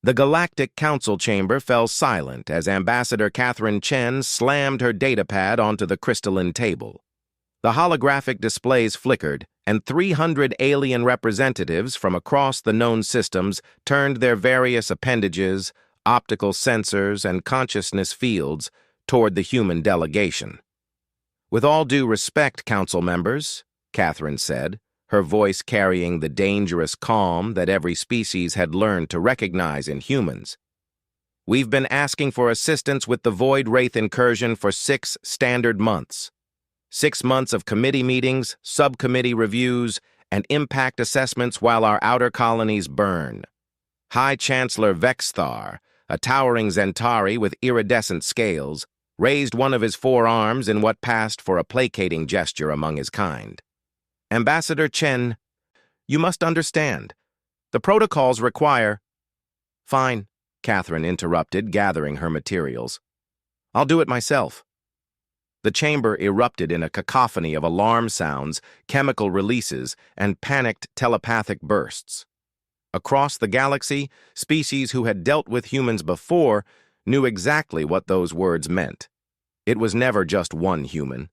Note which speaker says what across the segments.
Speaker 1: The Galactic Council chamber fell silent as Ambassador Catherine Chen slammed her datapad onto the crystalline table. The holographic displays flickered, and 300 alien representatives from across the known systems turned their various appendages, optical sensors, and consciousness fields toward the human delegation. "With all due respect, Council members," Catherine said, her voice carrying the dangerous calm that every species had learned to recognize in humans. "We've been asking for assistance with the Void Wraith incursion for 6 standard months. 6 months of committee meetings, subcommittee reviews, and impact assessments while our outer colonies burn. High Chancellor Vexthar, a towering Zentari with iridescent scales, raised one of his 4 arms in what passed for a placating gesture among his kind. Ambassador Chen, you must understand. The protocols require—" "Fine," Catherine interrupted, gathering her materials. "I'll do it myself." The chamber erupted in a cacophony of alarm sounds, chemical releases, and panicked telepathic bursts. Across the galaxy, species who had dealt with humans before knew exactly what those words meant. It was never just one human.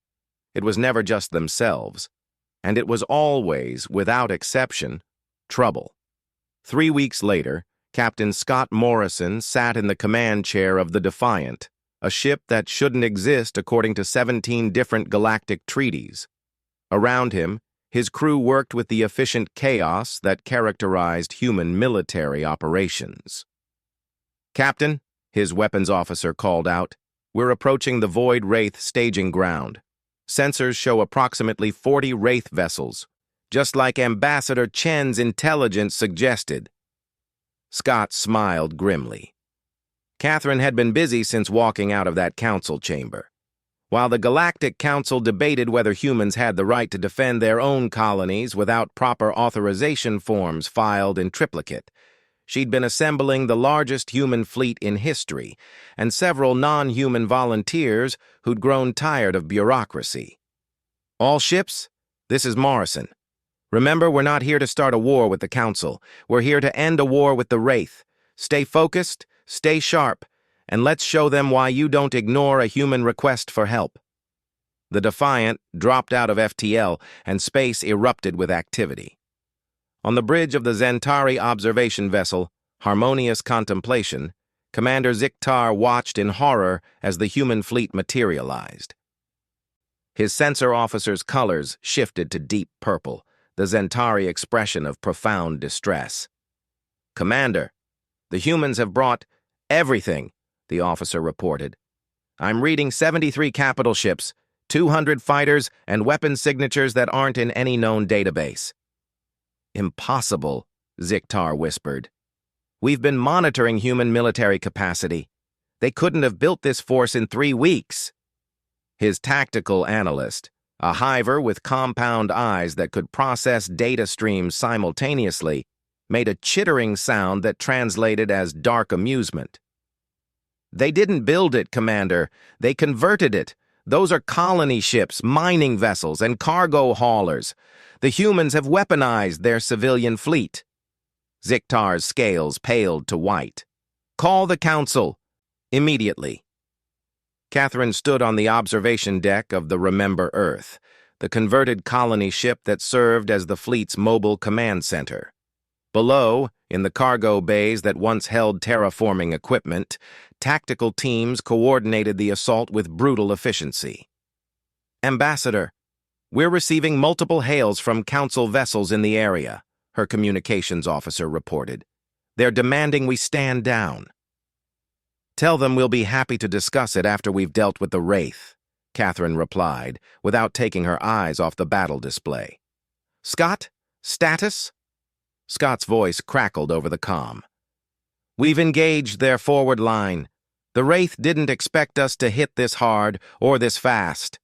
Speaker 1: It was never just themselves. And it was always, without exception, trouble. 3 weeks later, Captain Scott Morrison sat in the command chair of the Defiant, a ship that shouldn't exist according to 17 different galactic treaties. Around him, his crew worked with the efficient chaos that characterized human military operations. "Captain," his weapons officer called out, "we're approaching the Void Wraith staging ground. Sensors show approximately 40 Wraith vessels, just like Ambassador Chen's intelligence suggested." Scott smiled grimly. Catherine had been busy since walking out of that council chamber. While the Galactic Council debated whether humans had the right to defend their own colonies without proper authorization forms filed in triplicate, she'd been assembling the largest human fleet in history and several non-human volunteers who'd grown tired of bureaucracy. "All ships, this is Morrison. Remember, we're not here to start a war with the Council. We're here to end a war with the Wraith. Stay focused, stay sharp, and let's show them why you don't ignore a human request for help." The Defiant dropped out of FTL, and space erupted with activity. On the bridge of the Zentari observation vessel, Harmonious Contemplation, Commander Ziktar watched in horror as the human fleet materialized. His sensor officer's colors shifted to deep purple, the Zentari expression of profound distress. "Commander, the humans have brought everything," the officer reported. "I'm reading 73 capital ships, 200 fighters, and weapon signatures that aren't in any known database." "Impossible," Ziktar whispered. "We've been monitoring human military capacity. They couldn't have built this force in 3 weeks." His tactical analyst, a hiver with compound eyes that could process data streams simultaneously, made a chittering sound that translated as dark amusement. "They didn't build it, Commander. They converted it. Those are colony ships, mining vessels, and cargo haulers. The humans have weaponized their civilian fleet." Ziktar's scales paled to white. "Call the Council. Immediately." Catherine stood on the observation deck of the Remember Earth, the converted colony ship that served as the fleet's mobile command center. Below, in the cargo bays that once held terraforming equipment, tactical teams coordinated the assault with brutal efficiency. "Ambassador, we're receiving multiple hails from Council vessels in the area," her communications officer reported. "They're demanding we stand down." "Tell them we'll be happy to discuss it after we've dealt with the Wraith," Catherine replied, without taking her eyes off the battle display. "Scott, status?" Scott's voice crackled over the comm. "We've engaged their forward line. The Wraith didn't expect us to hit this hard or this fast.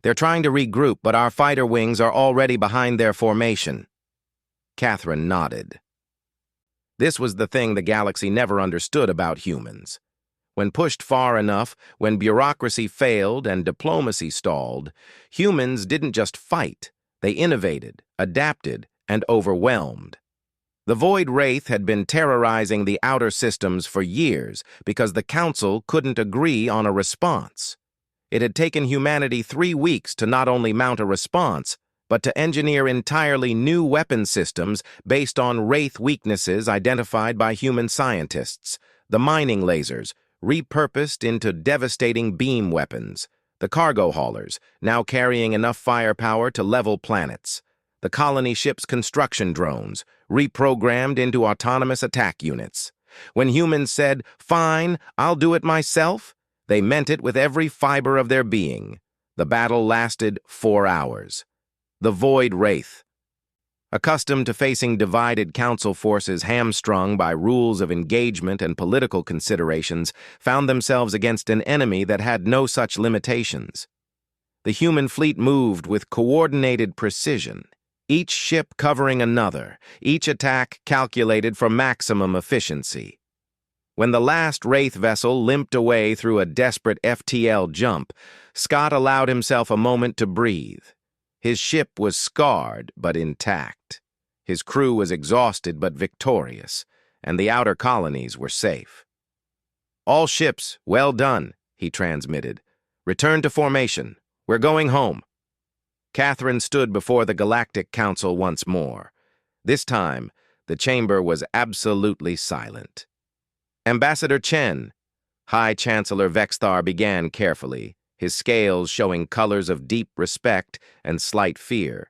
Speaker 1: They're trying to regroup, but our fighter wings are already behind their formation." Catherine nodded. This was the thing the galaxy never understood about humans. When pushed far enough, when bureaucracy failed and diplomacy stalled, humans didn't just fight. They innovated, adapted, and overwhelmed. The Void Wraith had been terrorizing the outer systems for years because the Council couldn't agree on a response. It had taken humanity 3 weeks to not only mount a response, but to engineer entirely new weapon systems based on Wraith weaknesses identified by human scientists. The mining lasers, repurposed into devastating beam weapons. The cargo haulers, now carrying enough firepower to level planets. The colony ship's construction drones, reprogrammed into autonomous attack units. When humans said, "Fine, I'll do it myself," they meant it with every fiber of their being. The battle lasted 4 hours. The Void Wraith. Accustomed to facing divided council forces hamstrung by rules of engagement and political considerations, found themselves against an enemy that had no such limitations. The human fleet moved with coordinated precision, each ship covering another, each attack calculated for maximum efficiency. When the last Wraith vessel limped away through a desperate FTL jump, Scott allowed himself a moment to breathe. His ship was scarred but intact. His crew was exhausted but victorious, and the outer colonies were safe. "All ships, well done," he transmitted. "Return to formation. We're going home." Catherine stood before the Galactic Council once more. This time, the chamber was absolutely silent. "Ambassador Chen," High Chancellor Vexthar began carefully, his scales showing colors of deep respect and slight fear.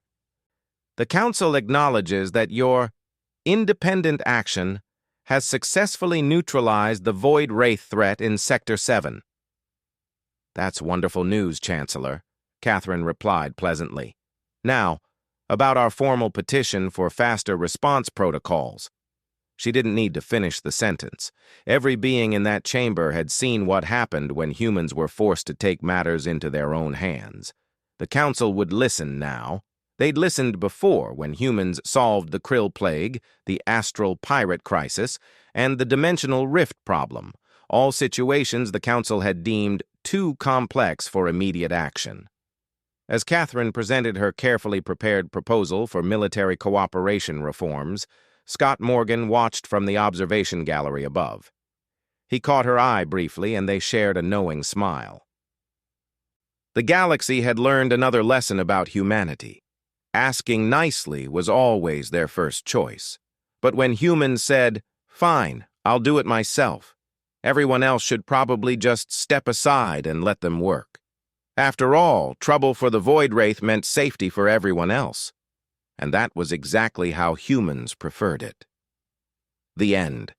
Speaker 1: "The Council acknowledges that your independent action has successfully neutralized the Void Wraith threat in Sector 7. "That's wonderful news, Chancellor," Catherine replied pleasantly. "Now, about our formal petition for faster response protocols." She didn't need to finish the sentence. Every being in that chamber had seen what happened when humans were forced to take matters into their own hands. The Council would listen now. They'd listened before when humans solved the Krill Plague, the Astral Pirate Crisis, and the Dimensional Rift problem, all situations the Council had deemed too complex for immediate action. As Catherine presented her carefully prepared proposal for military cooperation reforms, Scott Morgan watched from the observation gallery above. He caught her eye briefly, and they shared a knowing smile. The galaxy had learned another lesson about humanity. Asking nicely was always their first choice. But when humans said, "Fine, I'll do it myself," everyone else should probably just step aside and let them work. After all, trouble for the Void Wraith meant safety for everyone else. And that was exactly how humans preferred it. The end.